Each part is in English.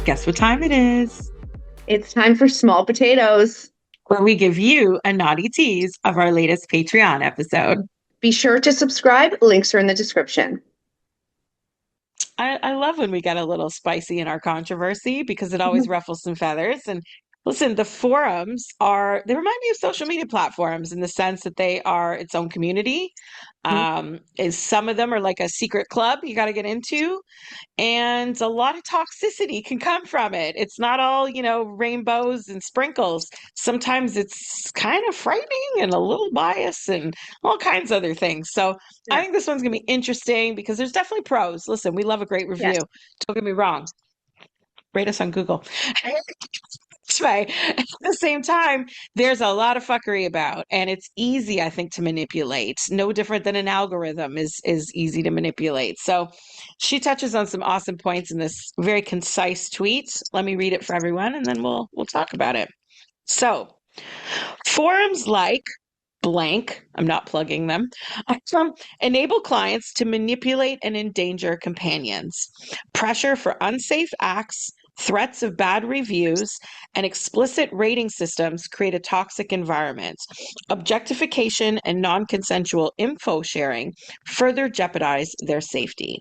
Guess what time it is? It's time for small potatoes. Where we give you a naughty tease of our latest Patreon episode. Be sure to subscribe. Links are in the description. I love when we get a little spicy in our controversy because it always ruffles some feathers. And listen, the forums they remind me of social media platforms in the sense that they are its own community. Is some of them are like a secret club you got to get into, and a lot of toxicity can come from it. It's not all, rainbows and sprinkles. Sometimes it's kind of frightening and a little bias and all kinds of other things. So I Yeah. think this one's going to be interesting because there's definitely pros. Listen, we love a great Yes. review. Don't get me wrong. Rate us on Google. Right. At the same time, there's a lot of fuckery about, and it's easy, I think, to manipulate. No different than an algorithm is easy to manipulate. So she touches on some awesome points in this very concise tweet. Let me read it for everyone, and then we'll talk about it. So forums like blank, I'm not plugging them, enable clients to manipulate and endanger companions. Pressure for unsafe acts, threats of bad reviews, and explicit rating systems create a toxic environment. Objectification and non consensual info sharing further jeopardize their safety.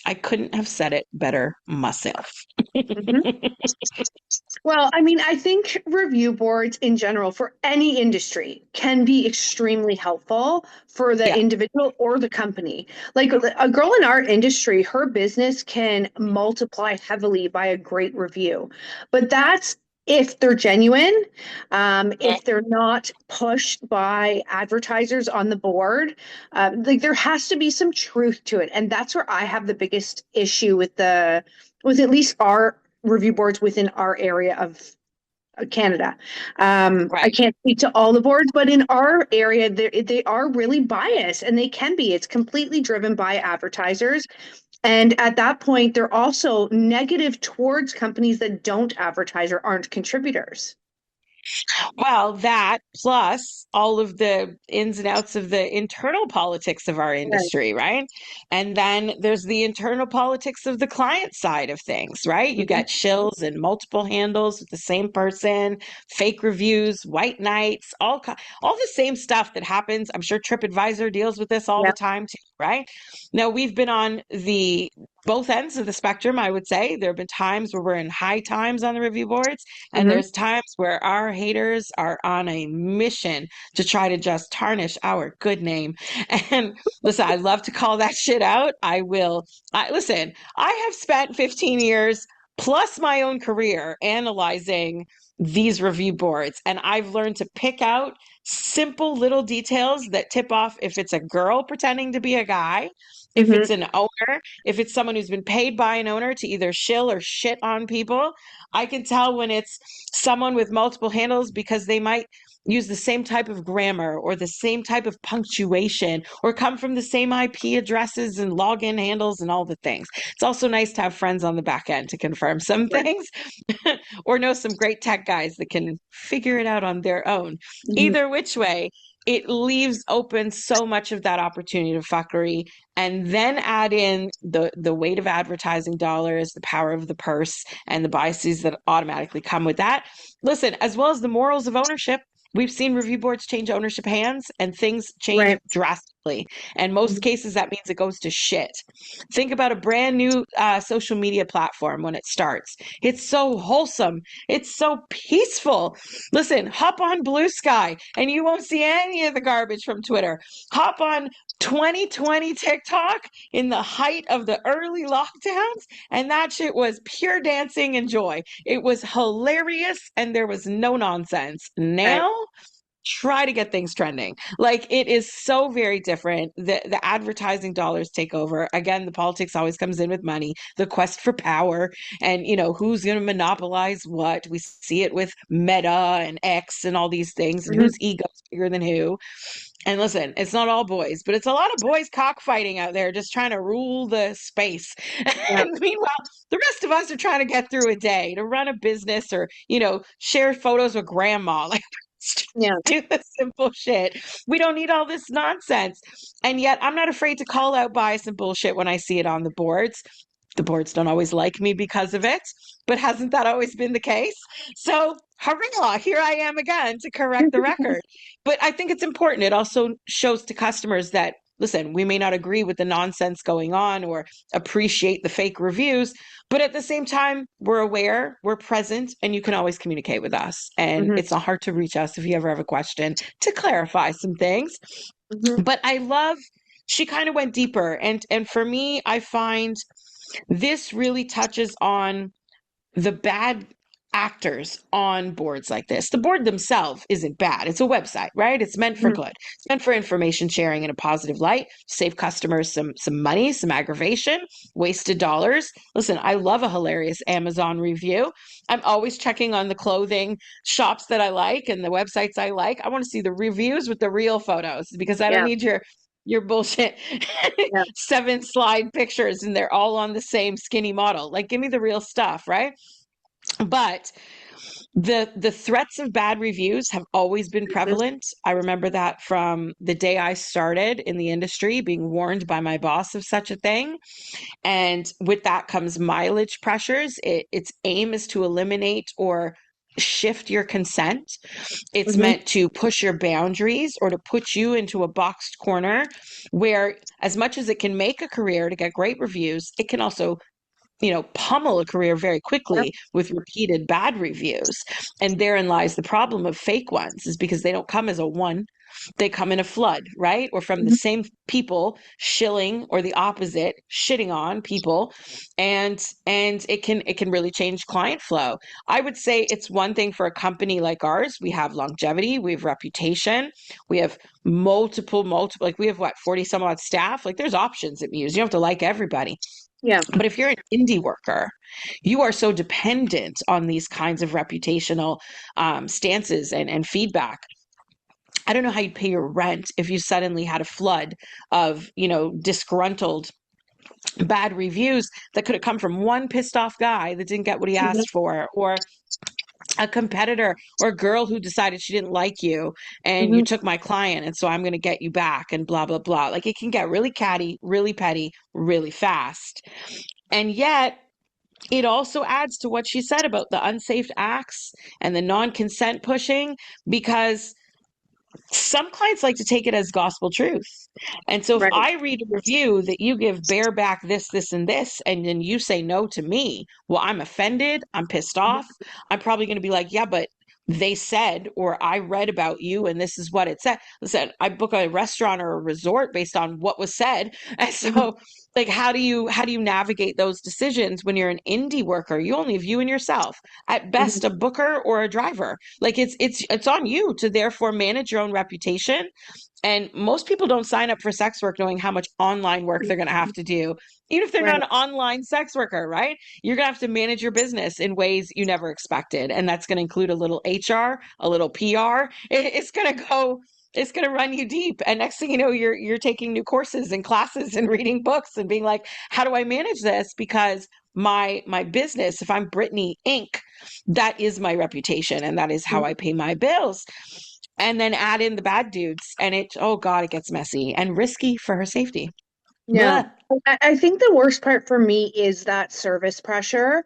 I couldn't have said it better myself. Mhm. Well, I mean, I think review boards in general for any industry can be extremely helpful for the Yeah. individual or the company. Like a girl in our industry, her business can multiply heavily by a great review. But that's if they're genuine, if they're not pushed by advertisers on the board. Like there has to be some truth to it. And that's where I have the biggest issue with at least our review boards within our area of Canada. I Right. can't speak to all the boards, but in our area, they are really biased and they can be. It's completely driven by advertisers. And at that point, they're also negative towards companies that don't advertise or aren't contributors. Well, that plus all of the ins and outs of the internal politics of our Right. industry, right? And then there's the internal politics of the client side of things, right? You Mhm. got shills and multiple handles with the same person, fake reviews, white knights, all the same stuff that happens. I'm sure TripAdvisor deals with this all Yeah. the time too, right? Now we've been on the both ends of the spectrum, I would say. There have been times where we're in high times on the review boards, and Hmm. there's times where our haters are on a mission to try to just tarnish our good name. And listen, I love to call that shit out. I will. Listen, I have spent 15 years plus my own career analyzing these review boards, and I've learned to pick out simple little details that tip off if it's a girl pretending to be a guy, if Hmm. it's an owner, if it's someone who's been paid by an owner to either shill or shit on people. I can tell when it's someone with multiple handles because they might use the same type of grammar or the same type of punctuation or come from the same IP addresses and login handles and all the things. It's also nice to have friends on the back end to confirm some Right. things or know some great tech guys that can figure it out on their own. Hmm. Either which way, it leaves open so much of that opportunity to fuckery, and then add in the weight of advertising dollars, the power of the purse, and the biases that automatically come with that. Listen, as well as the morals of ownership. We've seen review boards change ownership hands and things change Right. drastically. And most Mhm. cases, that means it goes to shit. Think about a brand new social media platform when it starts. It's so wholesome. It's so peaceful. Listen, hop on Blue Sky and you won't see any of the garbage from Twitter. Hop on 2020 TikTok in the height of the early lockdowns, and that shit was pure dancing and joy. It was hilarious and there was no nonsense. Right. Now, try to get things trending. Like it is so very different. The advertising dollars take over. Again, the politics always comes in with money, the quest for power, and who's going to monopolize what. We see it with Meta and X and all these things, and whose Hmm. ego is bigger than who. And listen, it's not all boys, but it's a lot of boys cockfighting out there just trying to rule the space. Yeah. And meanwhile, the rest of us are trying to get through a day, to run a business or, share photos with grandma. Like, Yeah. do the simple shit. We don't need all this nonsense. And yet, I'm not afraid to call out bias and bullshit when I see it on the boards. The boards don't always like me because of it, but hasn't that always been the case? So, hurrah, here I am again to correct the record. But I think it's important. It also shows to customers that, listen, we may not agree with the nonsense going on or appreciate the fake reviews, but at the same time, we're aware, we're present, and you can always communicate with us. And Mhm. it's not hard to reach us if you ever have a question to clarify some things. Mhm. But I love she kind of went deeper. And for me, I find this really touches on the bad actors on boards like this. The board themselves isn't bad. It's a website, right? It's meant for Mhm. good. It's meant for information sharing in a positive light, save customers some money, some aggravation, wasted dollars. Listen, I love a hilarious Amazon review. I'm always checking on the clothing shops that I like and the websites I like. I want to see the reviews with the real photos because I don't Yeah. need your bullshit Yeah. 7 slide pictures and they're all on the same skinny model. Like give me the real stuff, right? But the threats of bad reviews have always been Mhm. prevalent. I remember that from the day I started in the industry, being warned by my boss of such a thing. And with that comes mileage pressures. Its aim is to eliminate or shift your consent. It's Mhm. meant to push your boundaries or to put you into a boxed corner where, as much as it can make a career to get great reviews, it can also pummel a career very Yep. quickly with repeated bad reviews. And therein lies the problem of fake ones, is because they don't come as a one, they come in a flood, right? Or from the Mhm. same people shilling or the opposite, shitting on people. And it can really change client flow. I would say it's one thing for a company like ours. We have longevity, we have reputation, we have multiple, like we have what, 40 some odd staff. Like there's options at Muse. You don't have to like everybody. Yeah. But if you're an indie worker, you are so dependent on these kinds of reputational stances and feedback. I don't know how you'd pay your rent if you suddenly had a flood of, disgruntled bad reviews that could have come from one pissed off guy that didn't get what he Mhm. asked for, or a competitor or a girl who decided she didn't like you and you Mhm. took my client and so I'm going to get you back and blah blah blah. Like it can get really catty, really petty, really fast. And yet it also adds to what she said about the unsafe acts and the non-consent pushing, because some clients like to take it as gospel truth. And so if Right. I read a review that you give bareback this, this, and this, and then you say no to me, well, I'm offended, I'm pissed off. I'm probably going to be like, yeah, but they said, or I read about you, and this is what it said. Listen, I book a restaurant or a resort based on what was said. And Mhm. so like how do you navigate those decisions when you're an indie worker? You only have you and yourself. At Mhm. best, a booker or a driver. Like it's on you to therefore manage your own reputation. And most people don't sign up for sex work knowing how much online work they're going to have to do, even if they're not Right. an online sex worker, right? You're going to have to manage your business in ways you never expected. And that's going to include a little HR, a little PR. It's going to go, it's going to run you deep. And next thing you know, you're taking new courses and classes and reading books and being like, how do I manage this? Because my business, if I'm Brittany Inc., that is my reputation and that is how I pay my bills. And then add in the bad dudes and oh god, it gets messy and risky for her safety. Yeah. Blah. I think the worst part for me is that service pressure.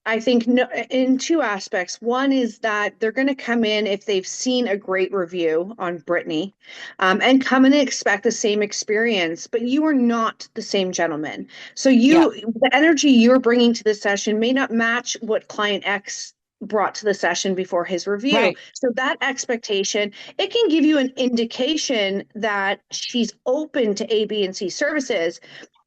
I think no, in two aspects. One is that they're going to come in if they've seen a great review on Brittany, and come in and expect the same experience, but you are not the same gentleman. So Yep. the energy you're bringing to the session may not match what client X brought to the session before his review. Right. So that expectation, it can give you an indication that she's open to A, B, and C services,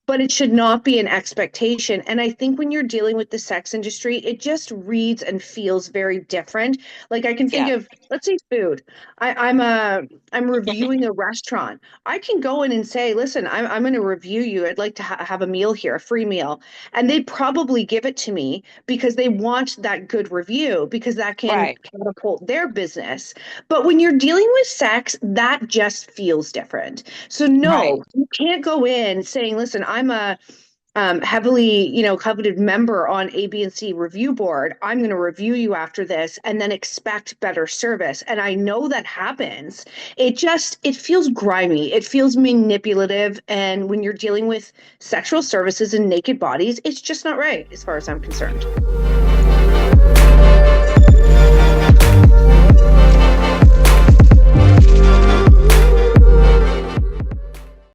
but it should not be an expectation. And I think when you're dealing with the sex industry, it just reads and feels very different. Like I can think Yep. of, let's say food. I'm reviewing a restaurant. I can go in and say, listen, I'm going to review you. I'd like to have a meal here, a free meal. And they'd probably give it to me because they want that good review because that can Right. catapult their business. But when you're dealing with sex, that just feels different. So Right. no, you can't go in saying, listen, heavily, coveted member on A, B, and C review board. I'm going to review you after this and then expect better service. And I know that happens. It feels grimy. It feels manipulative. And when you're dealing with sexual services and naked bodies, it's just not right as far as I'm concerned.